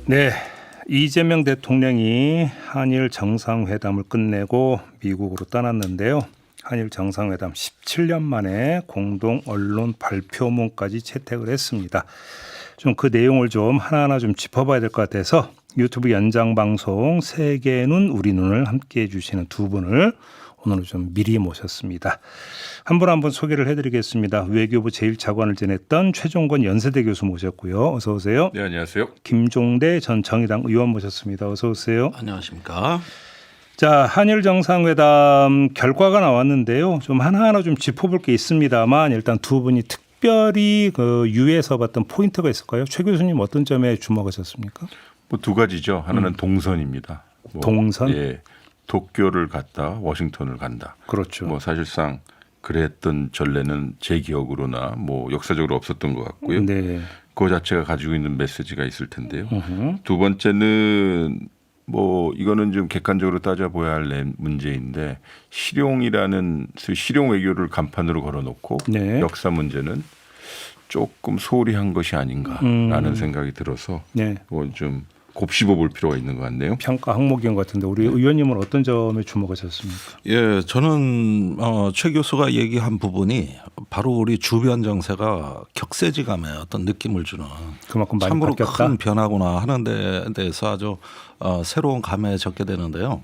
네, 이재명 대통령이 한일 정상회담을 끝내고 미국으로 떠났는데요. 한일 정상회담 17년 만에 공동 언론 발표문까지 채택을 했습니다. 좀 그 내용을 좀 하나하나 좀 짚어봐야 될 것 같아서 유튜브 연장 방송 세계의 눈 우리 눈을 함께해 주시는 두 분을 오늘 좀 미리 모셨습니다. 한 분 한 분 소개를 해드리겠습니다. 외교부 제1차관을 지냈던 최종건 연세대 교수 모셨고요. 어서 오세요. 네, 안녕하세요. 김종대 전 정의당 의원 모셨습니다. 어서 오세요. 안녕하십니까. 자, 한일 정상회담 결과가 나왔는데요. 좀 하나하나 좀 짚어볼 게 있습니다만 일단 두 분이 특별히 유에서 봤던 포인트가 있을까요? 최 교수님 어떤 점에 주목하셨습니까? 뭐 두 가지죠. 하나는 동선입니다. 동선? 예, 도쿄를 갔다 워싱턴을 간다. 그렇죠. 뭐 사실상 그랬던 전례는 제 기억으로나 뭐 역사적으로 없었던 것 같고요. 네. 그 자체가 가지고 있는 메시지가 있을 텐데요. 으흠. 두 번째는 뭐 이거는 좀 객관적으로 따져봐야 할 문제인데 실용이라는 실용 외교를 간판으로 걸어놓고 네. 역사 문제는 조금 소홀히 한 것이 아닌가라는 생각이 들어서 네. 뭐 좀 곱씹어 볼 필요가 있는 것 같네요. 평가 항목인 것 같은데 우리 의원님은 어떤 점에 주목하셨습니까? 예, 저는 최 교수가 얘기한 부분이 바로 우리 주변 정세가 격세지감의 어떤 느낌을 주는 그만큼 많이 참으로 바뀌었다. 큰 변화구나 하는 데 대해서 아주 새로운 감에 적게 되는데요.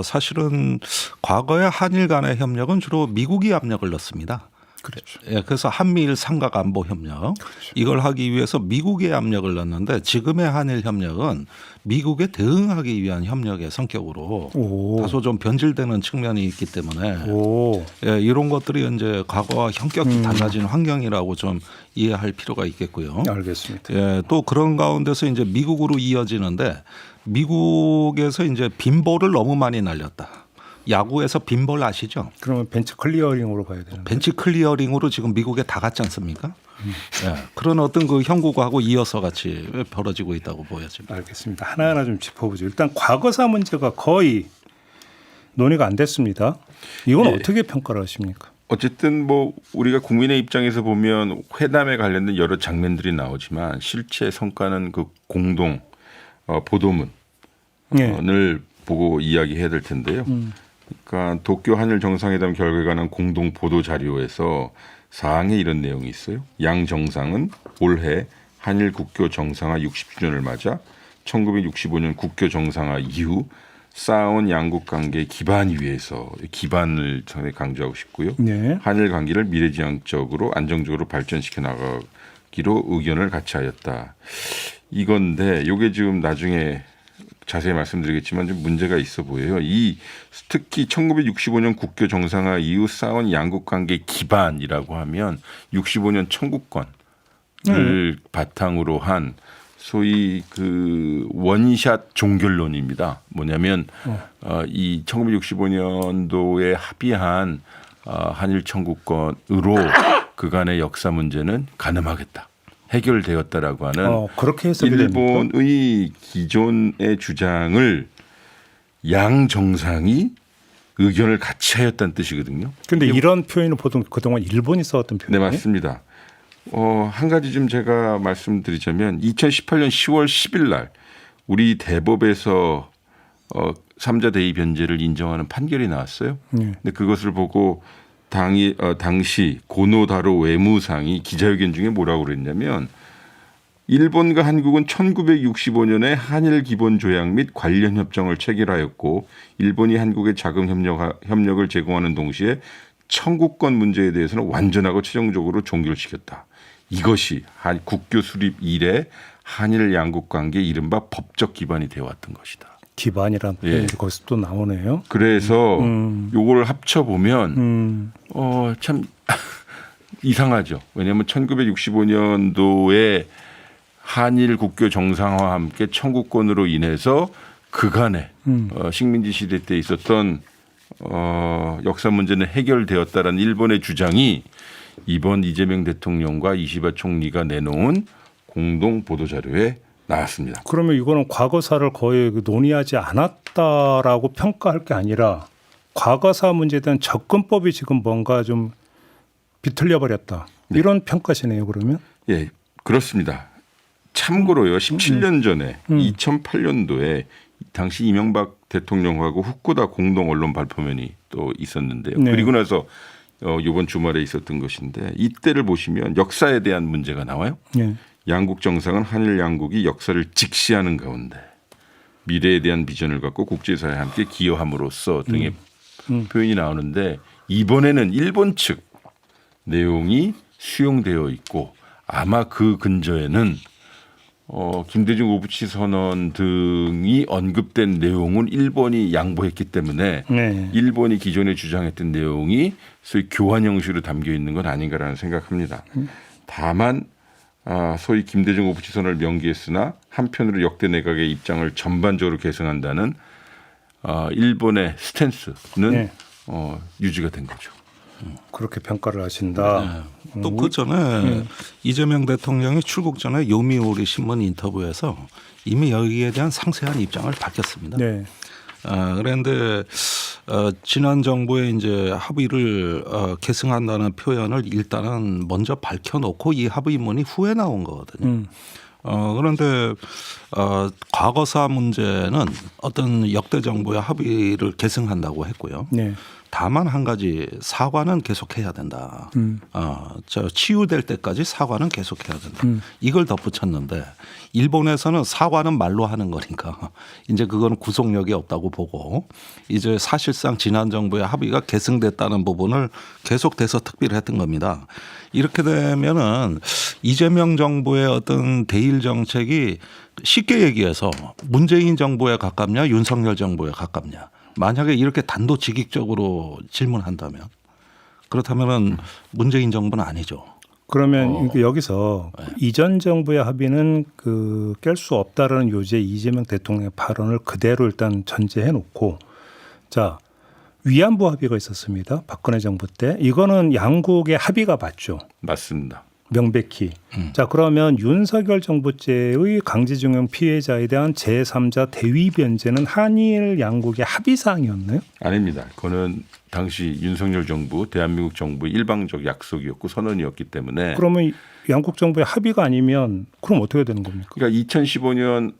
사실은 과거의 한일 간의 협력은 주로 미국이 압력을 넣습니다. 그렇죠. 예, 그래서 한미일 삼각 안보 협력 이걸 하기 위해서 미국의 압력을 넣는데 지금의 한일 협력은 미국에 대응하기 위한 협력의 성격으로 오. 다소 좀 변질되는 측면이 있기 때문에 오. 예, 이런 것들이 이제 과거와 형격이 달라진 환경이라고 좀 이해할 필요가 있겠고요. 알겠습니다. 예, 또 그런 가운데서 이제 미국으로 이어지는데 미국에서 이제 빈볼을 너무 많이 날렸다. 야구에서 빈볼 아시죠? 그러면 벤치 클리어링으로 가야 되는. 벤치 클리어링으로 지금 미국에 다 갔지 않습니까? 예, 그런 어떤 그 형국하고 이어서 같이 벌어지고 있다고 보여집니다. 알겠습니다. 하나하나 좀 짚어보죠. 일단 과거사 문제가 거의 논의가 안 됐습니다. 이건 예. 어떻게 평가를 하십니까? 어쨌든 뭐 우리가 국민의 입장에서 보면 회담에 관련된 여러 장면들이 나오지만 실제 성과는 그 공동 보도문을 네. 보고 이야기해야 될 텐데요. 그러니까 도쿄 한일 정상회담 결과에 관한 공동 보도 자료에서 사항에 이런 내용이 있어요. 양 정상은 올해 한일 국교 정상화 60주년을 맞아 1965년 국교 정상화 이후 쌓아온 양국 관계 기반 위에서 기반을 상당히 강조하고 싶고요. 네. 한일 관계를 미래지향적으로 안정적으로 발전시켜 나가기로 의견을 같이 하였다. 이건데 이게 지금 나중에 자세히 말씀드리겠지만 좀 문제가 있어 보여요. 특히 1965년 국교 정상화 이후 쌓은 양국 관계 기반이라고 하면 65년 청구권을 바탕으로 한 소위 그 원샷 종결론입니다. 뭐냐면 이 1965년도에 합의한 한일 청구권으로 그간의 역사 문제는 가늠하겠다. 해결되었다라고 하는 그렇게 해석이 됩니까? 일본의 기존의 주장을 양 정상이 의견을 같이 하였다는 뜻이거든요. 그런데 이런 표현은 보통 그동안 일본이 써왔던 네, 표현이에요? 맞습니다. 한 가지 좀 제가 말씀드리자면 2018년 10월 10일 날 우리 대법에서 3자 대의 변제를 인정하는 판결이 나왔어요. 근데 그것을 보고 당시 고노다로 외무상이 기자회견 중에 뭐라고 그랬냐면 일본과 한국은 1965년에 한일 기본 조약 및 관련 협정을 체결하였고 일본이 한국에 자금 협력을 제공하는 동시에 청구권 문제에 대해서는 완전하고 최종적으로 종결시켰다. 이것이 국교 수립 이래 한일 양국 관계 이른바 법적 기반이 되어 왔던 것이다. 기반이란 표현이 거기서 또 나오네요. 그래서 요걸 합쳐보면 참 이상하죠. 왜냐하면 1965년도에 한일 국교 정상화와 함께 청구권으로 인해서 그간의 식민지 시대 때 있었던 역사 문제는 해결되었다라는 일본의 주장이 이번 이재명 대통령과 이시바 총리가 내놓은 공동 보도자료에 나왔습니다. 그러면 이거는 과거사를 거의 논의하지 않았다라고 평가할 게 아니라 과거사 문제에 대한 접근법이 지금 뭔가 좀 비틀려 버렸다. 이런 평가시네요. 그러면. 예, 그렇습니다. 참고로요. 17년 전에 2008년도에 당시 이명박 대통령하고 후쿠다 공동 언론 발표문이 또 있었는데요. 네. 그리고 나서 이번 주말에 있었던 것인데 이때를 보시면 역사에 대한 문제가 나와요. 네. 양국 정상은 한일 양국이 역사를 직시하는 가운데 미래에 대한 비전을 갖고 국제사회와 함께 기여함으로써 등의 표현이 나오는데 이번에는 일본 측 내용이 수용되어 있고 아마 그 근저에는 김대중 오부치 선언 등이 언급된 내용은 일본이 양보했기 때문에 네. 일본이 기존에 주장했던 내용이 소위 교환 형식으로 담겨 있는 건 아닌가라는 생각합니다. 다만 소위 김대중 오부치 선언을 명기했으나 한편으로 역대 내각의 입장을 전반적으로 계승한다는 일본의 스탠스는 네. 유지가 된 거죠. 그렇게 평가를 하신다. 또 그 전에 이재명 대통령이 출국 전에 요미우리 신문 인터뷰에서 이미 여기에 대한 상세한 입장을 밝혔습니다. 네. 그런데 지난 정부의 이제 합의를 계승한다는 표현을 일단은 먼저 밝혀놓고 이 합의문이 후에 나온 거거든요. 그런데 과거사 문제는 어떤 역대 정부의 합의를 계승한다고 했고요. 네. 다만 한 가지 사과는 계속해야 된다. 치유될 때까지 사과는 계속해야 된다. 이걸 덧붙였는데 일본에서는 사과는 말로 하는 거니까 이제 그거는 구속력이 없다고 보고 이제 사실상 지난 정부의 합의가 계승됐다는 부분을 계속돼서 특비를 했던 겁니다. 이렇게 되면은 이재명 정부의 어떤 대일 정책이 쉽게 얘기해서 문재인 정부에 가깝냐 윤석열 정부에 가깝냐. 만약에 이렇게 단도직입적으로 질문한다면 그렇다면은 문재인 정부는 아니죠. 그러면 여기서 네. 이전 정부의 합의는 깰 수 없다라는 요지의 이재명 대통령의 발언을 그대로 일단 전제해 놓고 자 위안부 합의가 있었습니다. 박근혜 정부 때 이거는 양국의 합의가 맞죠. 맞습니다. 명백히. 자 그러면 윤석열 정부 때의 강제징용 피해자에 대한 제3자 대위 변제는 한일 양국의 합의 사항이었나요? 아닙니다. 그거는 당시 윤석열 정부, 대한민국 정부의 일방적 약속이었고 선언이었기 때문에 그러면 양국 정부의 합의가 아니면 그럼 어떻게 되는 겁니까? 그러니까 2015년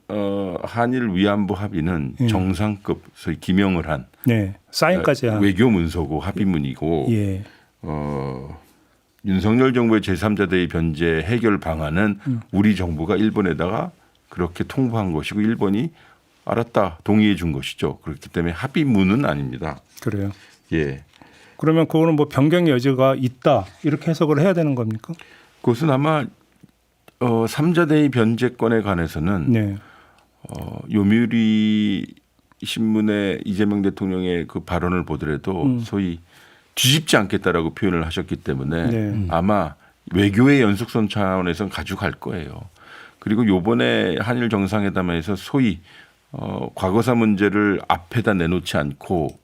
한일 위안부 합의는 정상급 소위 기명을 한 네, 사인까지 한 외교 문서고 합의문이고 예. 윤석열 정부의 제3자 대의 변제 해결 방안은 우리 정부가 일본에다가 그렇게 통보한 것이고 일본이 알았다 동의해 준 것이죠. 그렇기 때문에 합의문은 아닙니다. 그래요. 예. 그러면 그거는 뭐 변경의 여지가 있다 이렇게 해석을 해야 되는 겁니까? 그것은 아마 3자 대의 변제권에 관해서는 네. 요미우리 신문의 이재명 대통령의 그 발언을 보더라도 소위 뒤집지 않겠다라고 표현을 하셨기 때문에 네. 아마 외교의 연속선 차원에서는 가져갈 거예요. 그리고 요번에 한일 정상회담에서 소위 과거사 문제를 앞에다 내놓지 않고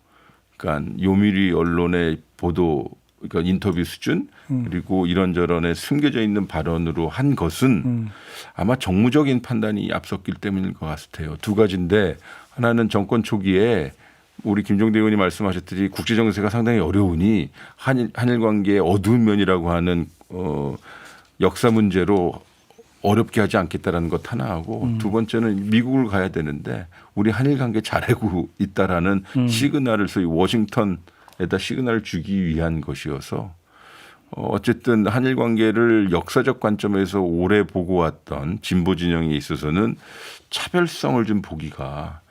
그러니까 요미우리 언론의 보도 그러니까 인터뷰 수준 그리고 이런저런에 숨겨져 있는 발언으로 한 것은 아마 정무적인 판단이 앞섰기 때문일 것 같아요. 두 가지인데 하나는 정권 초기에 우리 김종대 의원이 말씀하셨듯이 국제 정세가 상당히 어려우니 한일 관계의 어두운 면이라고 하는 역사 문제로 어렵게 하지 않겠다라는 것 하나하고 두 번째는 미국을 가야 되는데 우리 한일 관계 잘하고 있다라는 시그널을 소위 워싱턴에다 시그널을 주기 위한 것이어서 어쨌든 한일 관계를 역사적 관점에서 오래 보고 왔던 진보 진영에 있어서는 차별성을 좀 보기가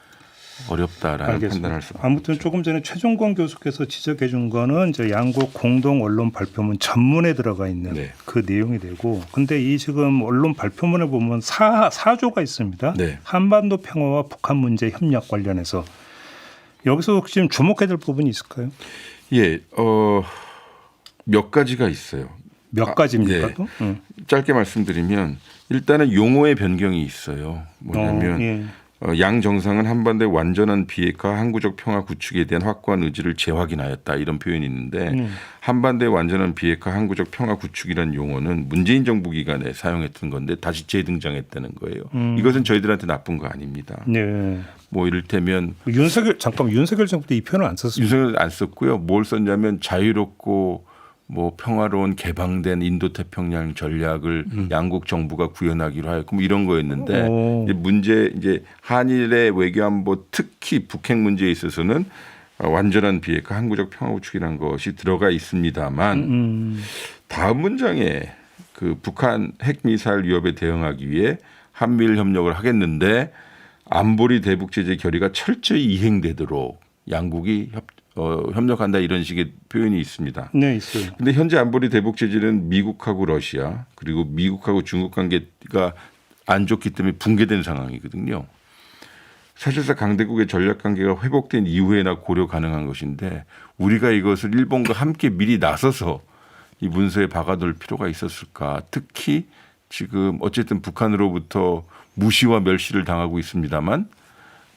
어렵다라는 알겠습니다. 판단할 수. 아무튼 조금 전에 최종권 교수께서 지적해 준 거는 이제 양국 공동 언론 발표문 전문에 들어가 있는 네. 그 내용이 되고 근데 이 지금 언론 발표문에 보면 사조가 있습니다. 네. 한반도 평화와 북한 문제 협력 관련해서 여기서 혹시 지금 주목해야 될 부분이 있을까요? 예, 몇 가지가 있어요. 몇 가지입니까? 예. 또? 짧게 말씀드리면 일단은 용어의 변경이 있어요. 뭐냐면 예. 양 정상은 한반도의 완전한 비핵화 항구적 평화 구축에 대한 확고한 의지를 재확인하였다 이런 표현이 있는데 한반도의 완전한 비핵화 항구적 평화 구축이라는 용어는 문재인 정부 기간에 사용했던 건데 다시 재등장했다는 거예요. 이것은 저희들한테 나쁜 거 아닙니다. 네. 뭐 이를테면 윤석열 정부 때 이 표현을 안 썼습니다. 윤석열 안 썼고요. 뭘 썼냐면 자유롭고 뭐 평화로운 개방된 인도태평양 전략을 양국 정부가 구현하기로 하였고 뭐 이런 거였는데 이제 한일의 외교안보 특히 북핵 문제에 있어서는 완전한 비핵화 항구적 평화 구축이라는 것이 들어가 있습니다만 다음 문장에 그 북한 핵미사일 위협에 대응하기 위해 한미일 협력을 하겠는데 안보리 대북 제재 결의가 철저히 이행되도록 양국이 협력한다 이런 식의 표현이 있습니다. 네, 있어요. 그런데 현재 안보리 대북 제재는 미국하고 러시아 그리고 미국하고 중국 관계가 안 좋기 때문에 붕괴된 상황이거든요. 사실상 강대국의 전략 관계가 회복된 이후에나 고려 가능한 것인데 우리가 이것을 일본과 함께 미리 나서서 이 문서에 박아둘 필요가 있었을까? 특히 지금 어쨌든 북한으로부터 무시와 멸시를 당하고 있습니다만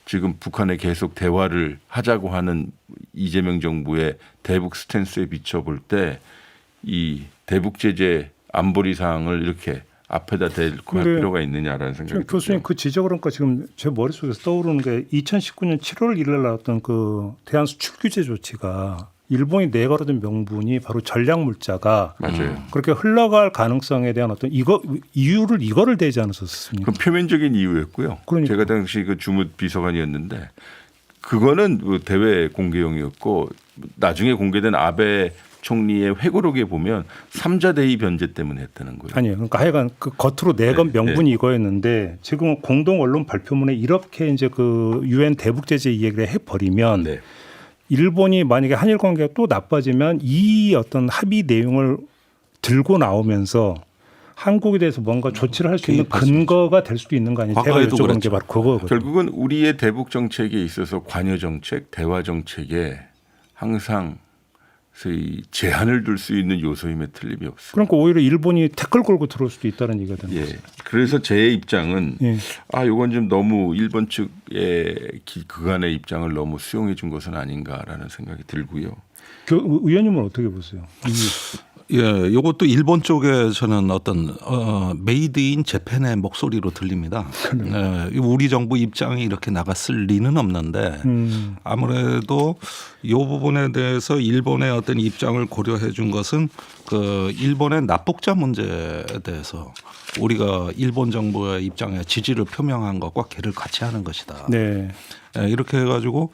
지금 북한에 계속 대화를 하자고 하는 이재명 정부의 대북 스탠스에 비춰볼 때 이 대북 제재 안보리 사항을 이렇게 앞에다 대고 할 필요가 있느냐라는 생각이 듭니다. 교수님 그 지적을 하니까 지금 제 머릿속에서 떠오르는 게 2019년 7월 1일 날 나왔던 그 대한 수출 규제 조치가 일본이 내걸어둔 명분이 바로 전략 물자가 맞아요. 그렇게 흘러갈 가능성에 대한 어떤 이유를 대지 않았었습니까? 그 표면적인 이유였고요. 그러니까. 제가 당시 그 주무 비서관이었는데 그거는 그 대외 공개용이었고 나중에 공개된 아베 총리의 회고록에 보면 3자 대의 변제 때문에 했다는 거예요. 아니요. 그러니까 하여간 그 겉으로 내건 명분이 이거였는데 지금 공동 언론 발표문에 이렇게 이제 그 유엔 대북 제재 이야기를 해버리면 네. 일본이 만약에 한일 관계가 또 나빠지면 이 어떤 합의 내용을 들고 나오면서 한국에 대해서 뭔가 조치를 할 수 있는 근거가 될 수도 있는 거 아니에요? 제가 과거에도 여쭤보는 게 그랬죠. 바로 그거거든요. 결국은 우리의 대북 정책에 있어서 관여 정책, 대화 정책에 항상 소위 제한을 둘 수 있는 요소임에 틀림이 없습니다. 그러니까 오히려 일본이 태클 걸고 들어올 수도 있다는 얘기가 되는 거죠. 예. 그래서 제 입장은 예. 이건 좀 너무 일본 측의 그간의 입장을 너무 수용해 준 것은 아닌가라는 생각이 들고요. 의원님은 어떻게 보세요? 예, 이것도 일본 쪽에 저는 어떤 메이드 인 재팬의 목소리로 들립니다. 예, 우리 정부 입장이 이렇게 나갔을 리는 없는데 아무래도 이 부분에 대해서 일본의 어떤 입장을 고려해 준 것은 그 일본의 납북자 문제에 대해서 우리가 일본 정부의 입장에 지지를 표명한 것과 개를 같이 하는 것이다. 네. 예, 이렇게 해가지고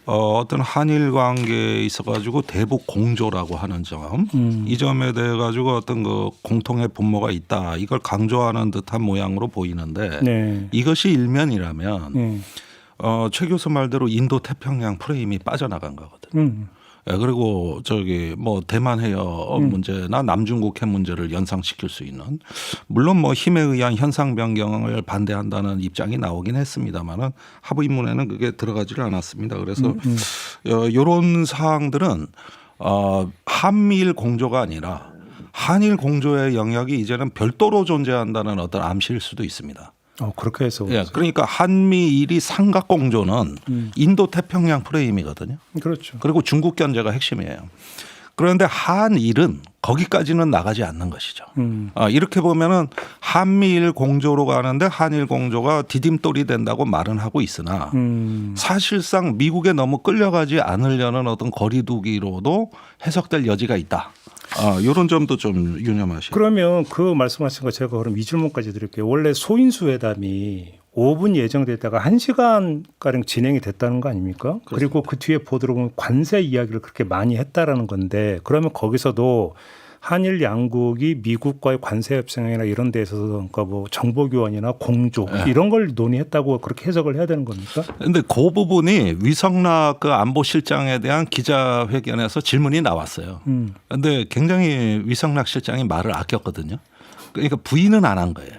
어떤 한일 관계에 있어가지고 대북 공조라고 하는 점, 이 점에 대해 가지고 어떤 그 공통의 분모가 있다. 이걸 강조하는 듯한 모양으로 보이는데 네. 이것이 일면이라면 네. 최 교수 말대로 인도 태평양 프레임이 빠져나간 거거든요. 예, 그리고 저기 뭐 대만 해역 문제나 남중국 핵 문제를 연상시킬 수 있는 물론 뭐 힘에 의한 현상 변경을 반대한다는 입장이 나오긴 했습니다만은 합의문에는 그게 들어가지를 않았습니다. 그래서 이런 사항들은 한미일 공조가 아니라 한일 공조의 영역이 이제는 별도로 존재한다는 어떤 암시일 수도 있습니다. 그렇게 해서. 예, 그러니까 한미일이 삼각 공조는 인도 태평양 프레임이거든요. 그렇죠. 그리고 중국 견제가 핵심이에요. 그런데 한일은 거기까지는 나가지 않는 것이죠. 이렇게 보면은 한미일 공조로 가는데 한일 공조가 디딤돌이 된다고 말은 하고 있으나 사실상 미국에 너무 끌려가지 않으려는 어떤 거리두기로도 해석될 여지가 있다. 이런 점도 좀 유념하시죠. 그러면 그 말씀하신 거 제가 그럼 이 질문까지 드릴게요. 원래 소인수 회담이 5분 예정됐다가 1시간가량 진행이 됐다는 거 아닙니까? 그리고 그 뒤에 보도록 보면 관세 이야기를 그렇게 많이 했다라는 건데 그러면 거기서도 한일 양국이 미국과의 관세 협상이나 이런 데 있어서 그러니까 뭐 정보 교환이나 공조 이런 걸 논의했다고 그렇게 해석을 해야 되는 겁니까? 그런데 그 부분이 위성락 그 안보실장에 대한 기자회견에서 질문이 나왔어요. 그런데 굉장히 위성락 실장이 말을 아꼈거든요. 그러니까 부인은 안 한 거예요.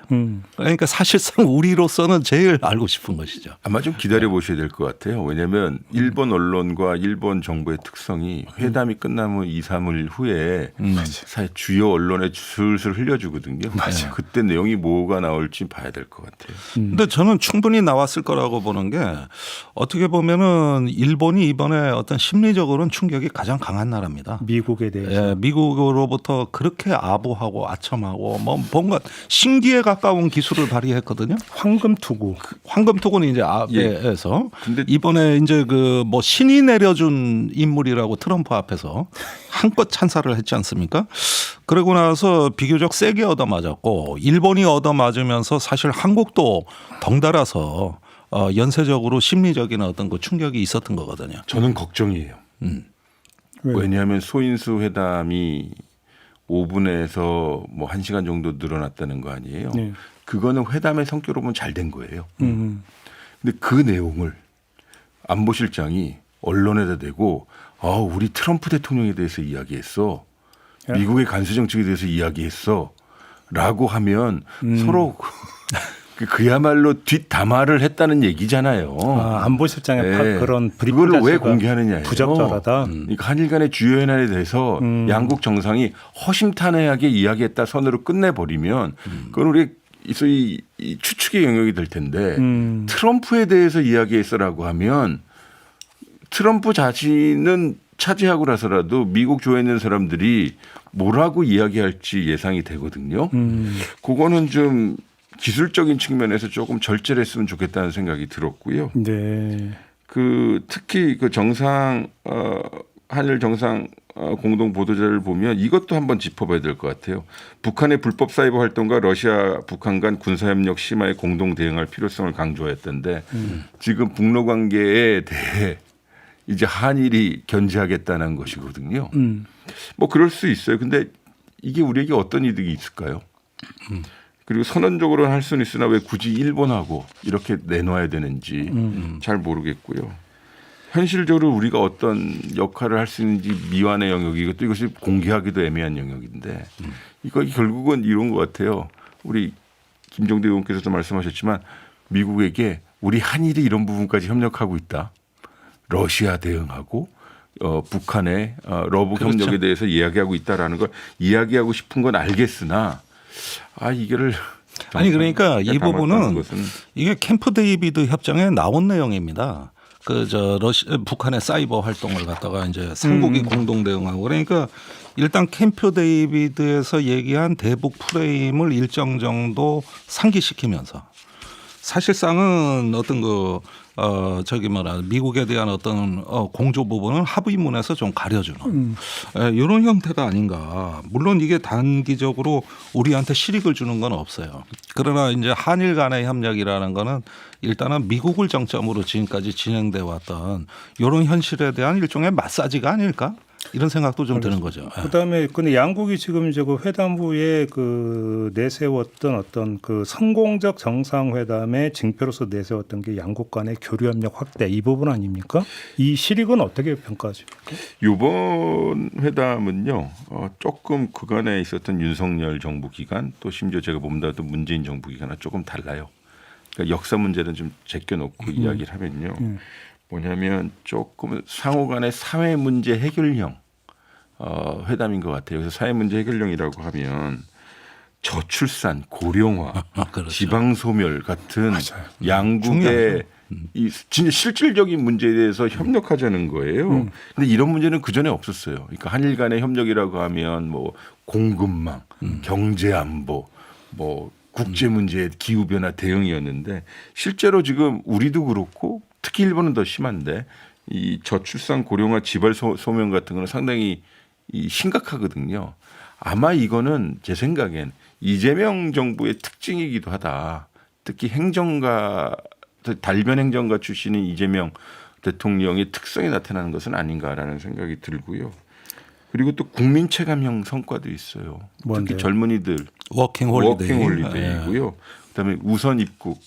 그러니까 사실상 우리로서는 제일 알고 싶은 것이죠. 아마 좀 기다려 보셔야 될 것 같아요. 왜냐하면 일본 언론과 일본 정부의 특성이 회담이 끝나면 2, 3일 후에 사실 주요 언론에 슬슬 흘려주거든요. 맞아요. 그때 내용이 뭐가 나올지 봐야 될 것 같아요. 근데 저는 충분히 나왔을 거라고 보는 게 어떻게 보면은 일본이 이번에 어떤 심리적으로는 충격이 가장 강한 나라입니다. 미국에 대해서. 예, 미국으로부터 그렇게 아부하고 아첨하고 뭐 뭔가 신기에 가까운 기술을 발휘했거든요. 황금투구. 황금투구는 이제 앞에서 이번에 이제 그 뭐 신이 내려준 인물이라고 트럼프 앞에서 한껏 찬사를 했지 않습니까? 그러고 나서 비교적 세게 얻어맞았고 일본이 얻어맞으면서 사실 한국도 덩달아서 연쇄적으로 심리적인 어떤 그 충격이 있었던 거거든요. 저는 걱정이에요. 왜냐하면 소인수 회담이 5분에서 뭐 1시간 정도 늘어났다는 거 아니에요. 네. 그거는 회담의 성격으로 보면 잘 된 거예요. 근데 그 내용을 안보실장이 언론에다 대고 우리 트럼프 대통령에 대해서 이야기했어. 미국의 간수 정책에 대해서 이야기했어. 라고 하면 서로 그야말로 뒷담화를 했다는 얘기잖아요. 안보실장의 네. 그런 브리핑 그걸 왜 자체가 공개하느냐예요. 부적절하다. 그러니까 한일 간의 주요 현안에 대해서 양국 정상이 허심탄회하게 이야기했다 선으로 끝내버리면 그건 우리 이 추측의 영역이 될 텐데 트럼프에 대해서 이야기했어라고 하면 트럼프 자신은 차지하고 나서라도 미국 조에 있는 사람들이 뭐라고 이야기할지 예상이 되거든요. 그거는 좀 기술적인 측면에서 조금 절제를 했으면 좋겠다는 생각이 들었고요. 네. 특히 그 한일 정상 공동 보도자를 보면 이것도 한번 짚어봐야 될 것 같아요. 북한의 불법 사이버 활동과 러시아 북한 간 군사협력 심화에 공동 대응할 필요성을 강조했던데 지금 북러 관계에 대해 이제 한일이 견제하겠다는 것이거든요. 뭐 그럴 수 있어요. 근데 이게 우리에게 어떤 이득이 있을까요? 그리고 선언적으로는 할 수는 있으나 왜 굳이 일본하고 이렇게 내놓아야 되는지 잘 모르겠고요. 현실적으로 우리가 어떤 역할을 할 수 있는지 미완의 영역이고 또 이것이 공개하기도 애매한 영역인데 이거 결국은 이런 것 같아요. 우리 김종대 의원께서도 말씀하셨지만 미국에게 우리 한일이 이런 부분까지 협력하고 있다. 러시아 대응하고 북한의 러북 그렇죠. 협력에 대해서 이야기하고 있다라는 걸 이야기하고 싶은 건 알겠으나 이거를 아니 그러니까 이 부분은 것은 이게 캠프 데이비드 협정에 나온 내용입니다. 북한의 사이버 활동을 갖다가 이제 삼국이 공동 대응하고 그러니까 일단 캠프 데이비드에서 얘기한 대북 프레임을 일정 정도 상기시키면서 사실상은 어떤 미국에 대한 어떤 공조 부분은 합의문에서 좀 가려주는 이런 형태가 아닌가. 물론 이게 단기적으로 우리한테 실익을 주는 건 없어요. 그러나 이제 한일 간의 협력이라는 거는 일단은 미국을 정점으로 지금까지 진행돼 왔던 이런 현실에 대한 일종의 마사지가 아닐까? 이런 생각도 좀 드는 거죠. 그다음에 근데 양국이 지금 이제 그 회담 후에 그 내세웠던 어떤 그 성공적 정상회담의 징표로서 내세웠던 게 양국 간의 교류 협력 확대 이 부분 아닙니까? 이 실익은 어떻게 평가하십니까? 이번 회담은요 조금 그간에 있었던 윤석열 정부 기간 또 심지어 제가 보다도 문재인 정부 기간과 조금 달라요. 그러니까 역사 문제는 좀 제껴놓고 이야기를 하면요. 뭐냐면 조금 상호 간의 사회 문제 해결형 회담인 것 같아요. 그래서 사회 문제 해결형이라고 하면 저출산, 고령화, 그렇죠. 지방소멸 같은 양국의 이 진짜 실질적인 문제에 대해서 협력하자는 거예요. 근데 이런 문제는 그 전에 없었어요. 그러니까 한일 간의 협력이라고 하면 뭐 공급망, 경제 안보, 뭐 국제 문제, 기후 변화 대응이었는데 실제로 지금 우리도 그렇고 특히 일본은 더 심한데 이 저출산 고령화 지발 소멸 같은 거는 상당히 심각하거든요. 아마 이거는 제 생각엔 이재명 정부의 특징이기도 하다. 특히 행정가 달변 행정가 출신인 이재명 대통령의 특성이 나타나는 것은 아닌가라는 생각이 들고요. 그리고 또 국민 체감형 성과도 있어요. 뭔데요? 특히 젊은이들 워킹 홀리데이고요. 그다음에 우선 입국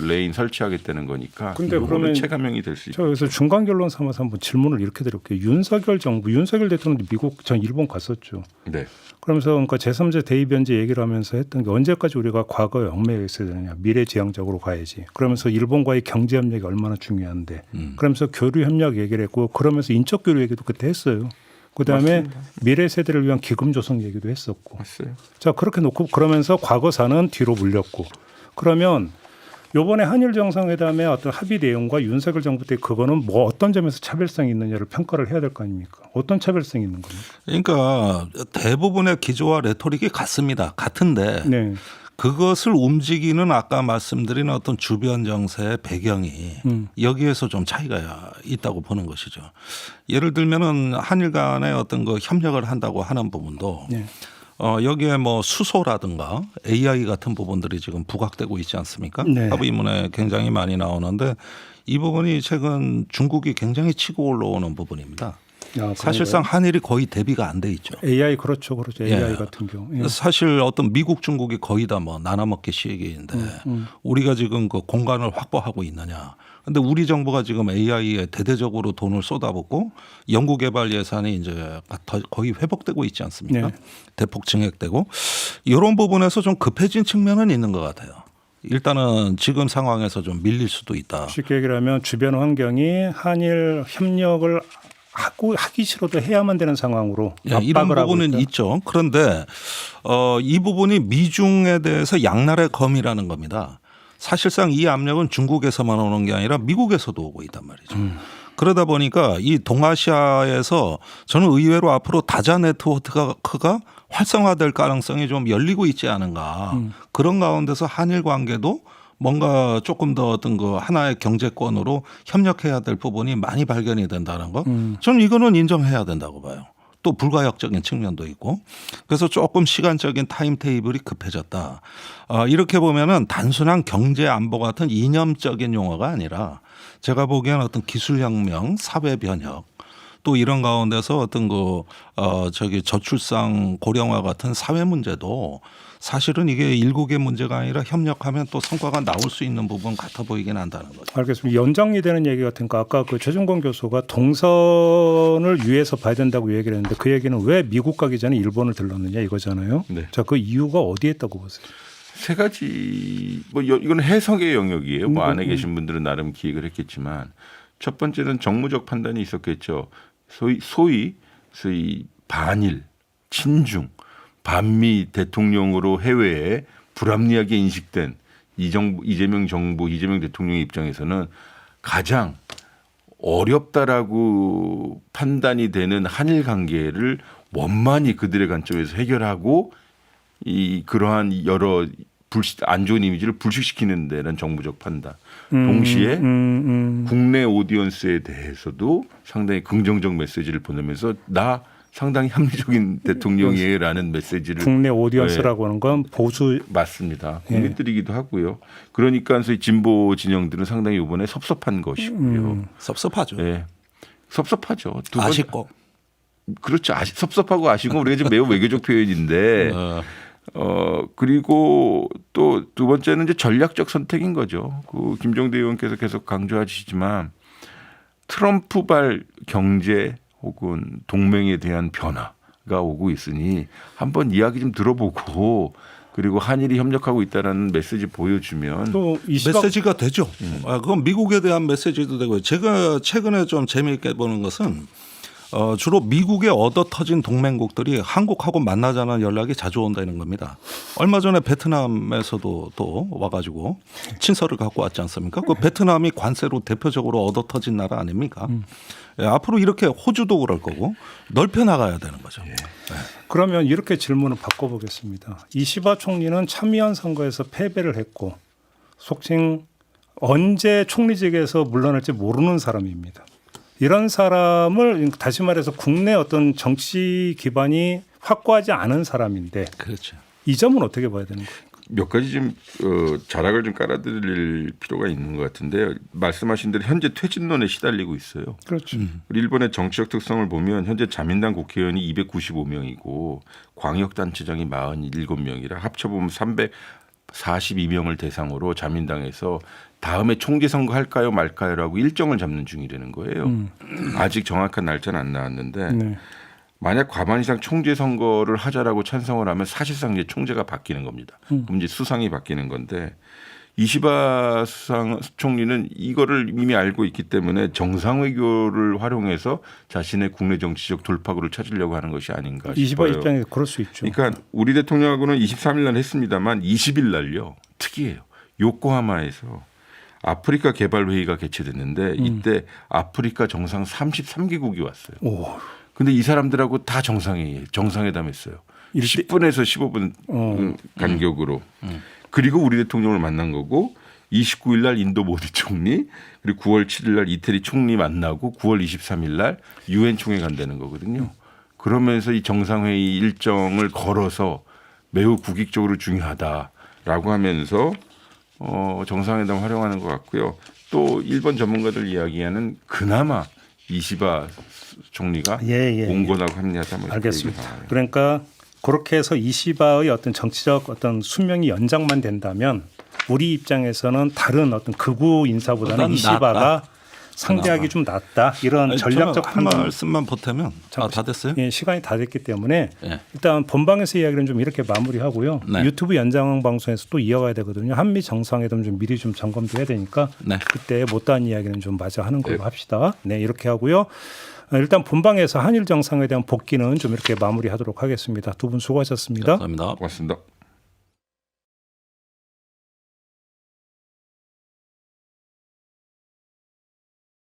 레인 설치하겠다는 거니까. 근데 그러면 체감형이 될 수 있죠. 저 여기서 중간 결론 삼아서 한번 질문을 이렇게 드릴게요. 윤석열 대통령도 미국, 전 일본 갔었죠. 네. 그러면서 그러니까 제3자 대의 변제 얘기를 하면서 했던 게 언제까지 우리가 과거에 얽매여 있어야 되느냐. 미래지향적으로 가야지. 그러면서 일본과의 경제 협력이 얼마나 중요한데. 그러면서 교류 협력 얘기를 했고 그러면서 인적 교류 얘기도 그때 했어요. 그다음에 맞습니다. 미래 세대를 위한 기금 조성 얘기도 했었고. 맞어요. 자, 그렇게 놓고 그러면서 과거사는 뒤로 물렸고. 그러면 이번에 한일 정상회담의 어떤 합의 내용과 윤석열 정부 때 그거는 뭐 어떤 점에서 차별성이 있느냐를 평가를 해야 될 거 아닙니까? 어떤 차별성이 있는 겁니까? 그러니까 대부분의 기조와 레토릭이 같습니다. 같은데 네. 그것을 움직이는 아까 말씀드린 어떤 주변 정세의 배경이 여기에서 좀 차이가 있다고 보는 것이죠. 예를 들면은 한일 간의 어떤 그 협력을 한다고 하는 부분도 네. 여기에 뭐 수소라든가 AI 같은 부분들이 지금 부각되고 있지 않습니까? 네. 합의문에 굉장히 많이 나오는데 이 부분이 최근 중국이 굉장히 치고 올라오는 부분입니다. 아, 사실상 한일이 거의 대비가 안 돼 있죠. AI 그렇죠. AI 예. 같은 경우. 예. 사실 어떤 미국 중국이 거의 다 뭐 나눠먹기 시기인데 우리가 지금 그 공간을 확보하고 있느냐. 근데 우리 정부가 지금 AI에 대대적으로 돈을 쏟아붓고 연구개발 예산이 이제 거의 회복되고 있지 않습니까? 네. 대폭 증액되고 이런 부분에서 좀 급해진 측면은 있는 것 같아요. 일단은 지금 상황에서 좀 밀릴 수도 있다. 쉽게 얘기를 하면 주변 환경이 한일 협력을 하기 싫어도 해야만 되는 상황으로 예, 이런 압박을 하고 부분은 있다. 있죠. 그런데 이 부분이 미중에 대해서 양날의 검이라는 겁니다. 사실상 이 압력은 중국에서만 오는 게 아니라 미국에서도 오고 있단 말이죠. 그러다 보니까 이 동아시아에서 저는 의외로 앞으로 다자 네트워크가 활성화될 가능성이 좀 열리고 있지 않은가. 그런 가운데서 한일 관계도 뭔가 조금 더 어떤 그 하나의 경제권으로 협력해야 될 부분이 많이 발견이 된다는 거. 저는 이거는 인정해야 된다고 봐요. 또 불가역적인 측면도 있고. 그래서 조금 시간적인 타임테이블이 급해졌다. 이렇게 보면은 단순한 경제 안보 같은 이념적인 용어가 아니라 제가 보기에는 어떤 기술혁명, 사회 변혁 또 이런 가운데서 어떤 저출산 고령화 같은 사회 문제도 사실은 이게 일국의 문제가 아니라 협력하면 또 성과가 나올 수 있는 부분 같아 보이긴 한다는 거죠. 알겠습니다. 연장이 되는 얘기 같으니까 아까 그 최종권 교수가 동선을 유의해서 봐야 된다고 얘기를 했는데 그 얘기는 왜 미국 가기 전에 일본을 들렀느냐 이거잖아요. 네. 자, 그 이유가 어디에 있다고 보세요? 세 가지 뭐 이건 해석의 영역이에요. 뭐 안에 계신 분들은 나름 기획을 했겠지만 첫 번째는 정무적 판단이 있었겠죠. 소위 반일, 친중, 반미 대통령으로 해외에 불합리하게 인식된 이재명 정부, 이재명 대통령의 입장에서는 가장 어렵다라고 판단이 되는 한일 관계를 원만히 그들의 관점에서 해결하고 그러한 여러 안 좋은 이미지를 불식시키는 데는 정부적 판단. 동시에 국내 오디언스에 대해서도 상당히 긍정적 메시지를 보내면서 나 상당히 합리적인 대통령이라는 메시지를 국내 오디언스라고 하는 건 보수 맞습니다. 국민들이기도 하고요. 그러니까 진보 진영들은 상당히 이번에 섭섭한 것이고요. 섭섭하죠. 네. 섭섭하죠. 아쉽고. 그렇죠. 섭섭하고 아쉬운 우리가 지금 매우 외교적 표현인데 그리고 또 두 번째는 이제 전략적 선택인 거죠. 그 김종대 의원께서 계속 강조하시지만 트럼프발 경제 혹은 동맹에 대한 변화가 오고 있으니 한번 이야기 좀 들어보고 그리고 한일이 협력하고 있다는 메시지 보여주면 또 메시지가 되죠. 그건 미국에 대한 메시지도 되고요. 제가 최근에 좀 재미있게 보는 것은 주로 미국에 얻어터진 동맹국들이 한국하고 만나자는 연락이 자주 온다는 겁니다. 얼마 전에 베트남에서도 또 와가지고 친서를 갖고 왔지 않습니까? 그 베트남이 관세로 대표적으로 얻어터진 나라 아닙니까? 예, 앞으로 이렇게 호주도 그럴 거고 넓혀 나가야 되는 거죠. 네. 그러면 이렇게 질문을 바꿔보겠습니다. 이시바 총리는 참의원 선거에서 패배를 했고 속칭 언제 총리직에서 물러날지 모르는 사람입니다. 이런 사람을 다시 말해서 국내 어떤 정치 기반이 확고하지 않은 사람인데 그렇죠. 이 점은 어떻게 봐야 되는 거예요? 몇 가지 좀 자락을 좀 깔아드릴 필요가 있는 것 같은데 말씀하신 대로 현재 퇴진론에 시달리고 있어요. 그렇죠. 일본의 정치적 특성을 보면 현재 자민당 국회의원이 295명이고 광역단체장이 47명이라 합쳐보면 342명을 대상으로 자민당에서 다음에 총재 선거 할까요 말까요라고 일정을 잡는 중이라는 거예요. 아직 정확한 날짜는 안 나왔는데 네. 만약 과반 이상 총재 선거를 하자라고 찬성을 하면 사실상 이제 총재가 바뀌는 겁니다. 그럼 이제 수상이 바뀌는 건데 이시바 수상 총리는 이거를 이미 알고 있기 때문에 정상외교를 활용해서 자신의 국내 정치적 돌파구를 찾으려고 하는 것이 아닌가 싶어요. 이시바 입장에서 그럴 수 있죠. 그러니까 우리 대통령하고는 23일 날 했습니다만 20일 날요. 특이해요. 요코하마에서 아프리카 개발 회의가 개최됐는데 이때 아프리카 정상 33개국이 왔어요. 오. 근데 이 사람들하고 다 정상회담했어요. 10분에서 15분 간격으로. 그리고 우리 대통령을 만난 거고 29일 날 인도 모디 총리 그리고 9월 7일 날 이태리 총리 만나고 9월 23일 날 유엔 총회 간다는 거거든요. 그러면서 이 정상회의 일정을 걸어서 매우 국익적으로 중요하다라고 하면서 정상회담 활용하는 것 같고요. 또 일본 전문가들 이야기하는 그나마 이시바 총리가 온건하고 합리하다. 뭐 알겠습니다. 그러니까 그렇게 해서 이시바의 어떤 정치적 어떤 수명이 연장만 된다면 우리 입장에서는 다른 어떤 극우 인사보다는 이시바가 상대하기 좀 낫다. 이런 전략적 한 말씀만 보태면 다 됐어요? 예, 시간이 다 됐기 때문에 예. 일단 본방에서 이야기는 좀 이렇게 마무리하고요. 네. 유튜브 연장 방송에서 또 이어가야 되거든요. 한미 정상회담 좀 미리 좀 점검도 해야 되니까 네. 그때 못다한 이야기는 좀 마저 하는 걸로 합시다. 네, 이렇게 하고요. 일단 본방에서 한일 정상회담 복귀는 좀 이렇게 마무리하도록 하겠습니다. 두 분 수고하셨습니다. 감사합니다. 고맙습니다.